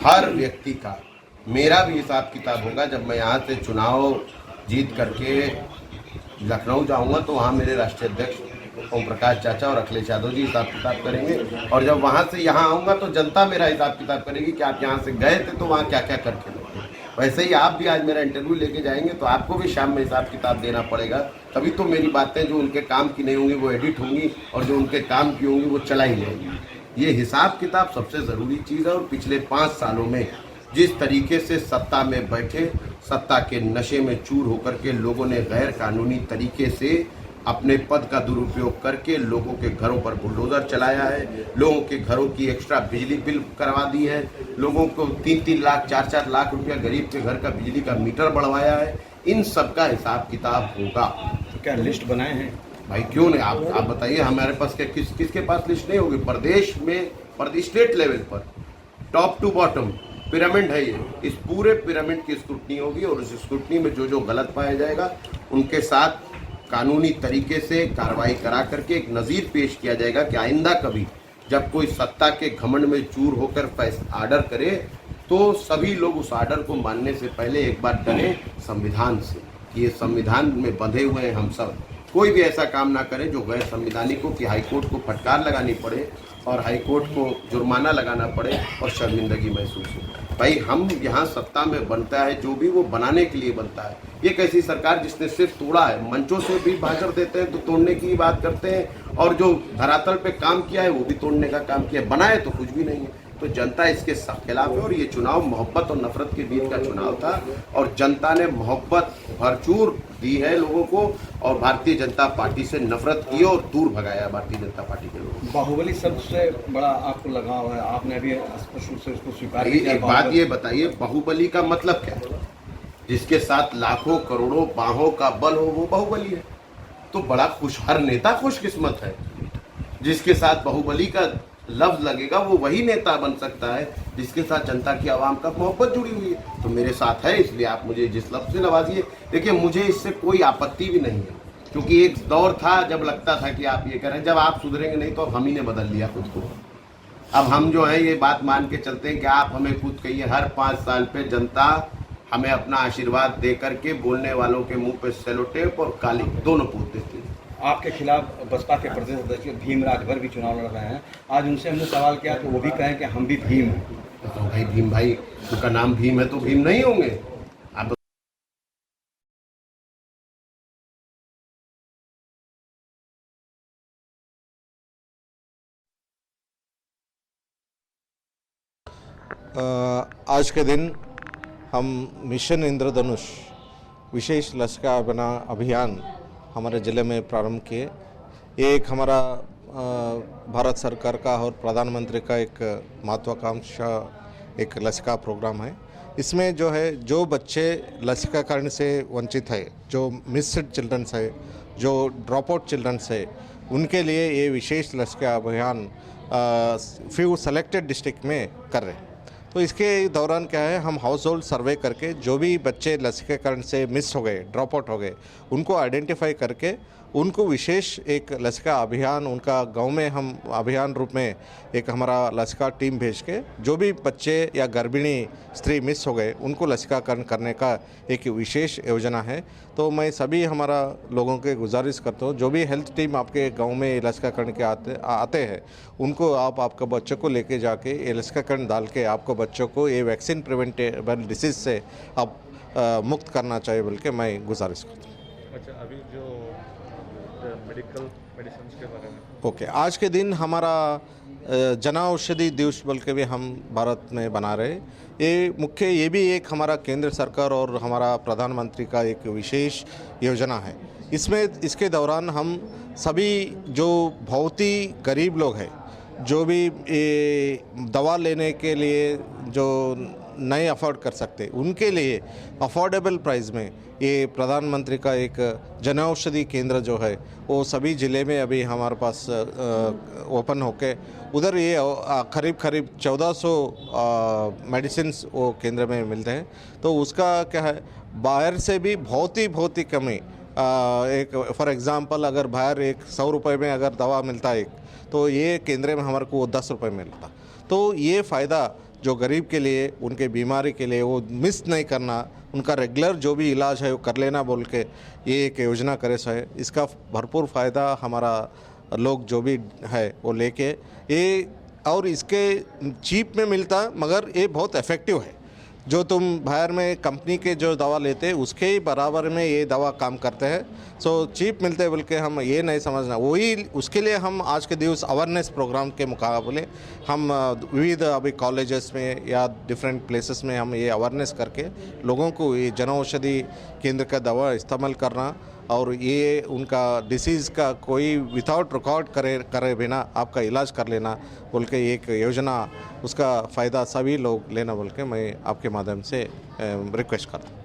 हर व्यक्ति का, मेरा भी हिसाब किताब होगा। जब मैं यहाँ से चुनाव जीत करके लखनऊ जाऊँगा तो वहाँ मेरे राष्ट्रीय अध्यक्ष ओम प्रकाश चाचा और अखिलेश यादव जी हिसाब किताब करेंगे, और जब वहाँ से यहाँ आऊँगा तो जनता मेरा हिसाब किताब करेगी कि आप यहाँ से गए थे तो वहाँ क्या क्या करके लौटे। वैसे ही आप भी आज मेरा इंटरव्यू लेके जाएंगे तो आपको भी शाम में हिसाब किताब देना पड़ेगा, तभी तो मेरी बातें जो उनके काम की नहीं होंगी वो एडिट होंगी, और जो उनके काम की होंगी वो चलाई जाएंगी। ये हिसाब किताब सबसे ज़रूरी चीज़ है। और पिछले 5 सालों में जिस तरीके से सत्ता में बैठे, सत्ता के नशे में चूर होकर के लोगों ने गैर कानूनी तरीके से अपने पद का दुरुपयोग करके लोगों के घरों पर बुलडोजर चलाया है, लोगों के घरों की एक्स्ट्रा बिजली बिल करवा दी है, लोगोों को 3-3 लाख 4-4 लाख रुपया गरीब के घर का बिजली का मीटर बढ़वाया है। इन सब का हिसाब किताब होगा। तो क्या लिस्ट बनाए हैं? भाई क्यों नहीं, आप बताइए, हमारे पास किसके पास लिस्ट नहीं होगी? प्रदेश में, स्टेट लेवल पर टॉप टू बॉटम पिरामिड है ये। इस पूरे पिरामिड की स्क्रूटनी होगी, और उस स्क्रूटनी में जो जो गलत पाया जाएगा उनके साथ कानूनी तरीके से कार्रवाई करा करके एक नज़ीर पेश किया जाएगा कि आइंदा कभी जब कोई सत्ता के घमंड में चूर होकर आर्डर करे तो सभी लोग उस आर्डर को मानने से पहले एक बार डरे संविधान से, कि ये संविधान में बंधे हुए हैं हम सब। कोई भी ऐसा काम ना करे जो गैर संविधानिक हो, कि हाईकोर्ट को फटकार लगानी पड़े और हाईकोर्ट को जुर्माना लगाना पड़े और शर्मिंदगी महसूस हो। भाई हम यहाँ सत्ता में बनता है जो भी वो बनाने के लिए बनता है। ये कैसी सरकार जिसने सिर्फ तोड़ा है, मंचों से भी भाषण देते हैं तो तोड़ने की बात करते हैं, और जो धरातल पे काम किया है वो भी तोड़ने का काम किया है, बनाए तो कुछ भी नहीं है। तो जनता इसके खिलाफ है, और ये चुनाव मोहब्बत और नफरत के बीच का चुनाव था, और जनता ने मोहब्बत भरपूर दी है लोगों को, और भारतीय जनता पार्टी से नफरत की और दूर भगाया भारतीय जनता पार्टी के लोगों को। बाहुबली शब्द से बड़ा आपको लगाव है, आपने भी स्पष्ट रूप से उसको स्वीकार किया। एक बात ये बताइए, बाहुबली का मतलब क्या है? जिसके साथ लाखों करोड़ों बाहों का बल हो वो बाहुबली है। तो बड़ा हर नेता खुशकिस्मत है जिसके साथ बाहुबली का लफ्ज लगेगा, वो वही नेता बन सकता है जिसके साथ जनता की आवाम का मोहब्बत जुड़ी हुई है। तो मेरे साथ है, इसलिए आप मुझे जिस लफ्ज से नवाजिए। देखिए मुझे इससे कोई आपत्ति भी नहीं है, क्योंकि एक दौर था जब लगता था कि आप ये करें, जब आप सुधरेंगे नहीं तो अब हम ही ने बदल लिया खुद को। अब हम जो है ये बात मान के चलते हैं कि आप हमें खुद कहिए, हर 5 साल पे जनता हमें अपना आशीर्वाद दे करके बोलने वालों के मुंह पे सेलोटेप और काली दोनों पूछ देती है। आपके खिलाफ बसपा के प्रदेश अध्यक्ष भीम राजभर भी चुनाव लड़ रहे हैं। आज उनसे हमने सवाल किया तो वो भी कहें कि हम भी भीम हैं। तो भाई भीम भाई, उनका नाम भीम है तो भीम नहीं होंगे? आप आज के दिन हम मिशन इंद्रधनुष विशेष लश्कर अभियान हमारे ज़िले में प्रारंभ किए। ये एक हमारा भारत सरकार का और प्रधानमंत्री का एक महत्वाकांक्षा एक लसिका प्रोग्राम है। इसमें जो है, जो बच्चे लसिकाकरण से वंचित है, जो मिस्ड चिल्ड्रंस है, जो ड्रॉप आउट चिल्ड्रंस है, उनके लिए ये विशेष लसिका अभियान फ्यू सेलेक्टेड डिस्ट्रिक्ट में कर रहे हैं। तो इसके दौरान क्या है, हम हाउस होल्ड सर्वे करके जो भी बच्चे लसिकाकरण से मिस हो गए, ड्रॉप आउट हो गए, उनको आइडेंटिफाई करके उनको विशेष एक लसिका अभियान, उनका गांव में हम अभियान रूप में एक हमारा लसिका टीम भेज के जो भी बच्चे या गर्भिणी स्त्री मिस हो गए उनको लसिकाकरण करने का एक विशेष योजना है। तो मैं सभी हमारा लोगों के गुजारिश करता हूँ, जो भी हेल्थ टीम आपके गांव में लसिकाकरण के आते हैं उनको आपके बच्चों को लेके जाके ये लसिकाकरण डाल के आपको बच्चों को ये वैक्सीन प्रिवेंटेबल डिसीज़ से आप मुक्त करना चाहिए बोल के मैं गुजारिश करता हूँ। अच्छा, अभी जो मेडिकल मेडिसिन के बारे में ओके, आज के दिन हमारा जन औषधि दिवस बोल के भी हम भारत में बना रहे। ये भी एक हमारा केंद्र सरकार और हमारा प्रधानमंत्री का एक विशेष योजना है। इसके दौरान हम सभी जो बहुत ही गरीब लोग हैं, जो भी दवा लेने के लिए जो नहीं अफोर्ड कर सकते, उनके लिए अफोर्डेबल प्राइस में ये प्रधानमंत्री का एक जन औषधि केंद्र जो है वो सभी ज़िले में अभी हमारे पास ओपन होके उधर ये करीब 1400 मेडिसिन्स वो केंद्र में मिलते हैं। तो उसका क्या है, बाहर से भी बहुत ही कमी, एक फॉर एग्ज़ाम्पल अगर बाहर 100 रुपये में अगर दवा मिलता है एक, तो ये केंद्र में हमारे को 10 रुपये मिलता। तो ये फ़ायदा जो गरीब के लिए उनके बीमारी के लिए वो मिस नहीं करना, उनका रेगुलर जो भी इलाज है वो कर लेना बोल के ये एक योजना करे सो है। इसका भरपूर फ़ायदा हमारा लोग जो भी है वो लेके ये, और इसके चीप में मिलता मगर ये बहुत इफ़ेक्टिव है। जो तुम बाहर में कंपनी के जो दवा लेते हैं उसके ही बराबर में ये दवा काम करते हैं। सो चीप मिलते बोल के हम ये नहीं समझना, वही उसके लिए हम आज के दिवस अवेयरनेस प्रोग्राम के मुकाबले हम विविध अभी कॉलेजेस में या डिफरेंट प्लेसेस में हम ये अवेयरनेस करके लोगों को ये जन औषधि केंद्र का दवा इस्तेमाल करना और ये उनका डिसीज़ का कोई विदाउट रिकॉर्ड करे बिना आपका इलाज कर लेना बोल के एक योजना, उसका फ़ायदा सभी लोग लेना बोल के मैं आपके माध्यम से रिक्वेस्ट करता हूँ।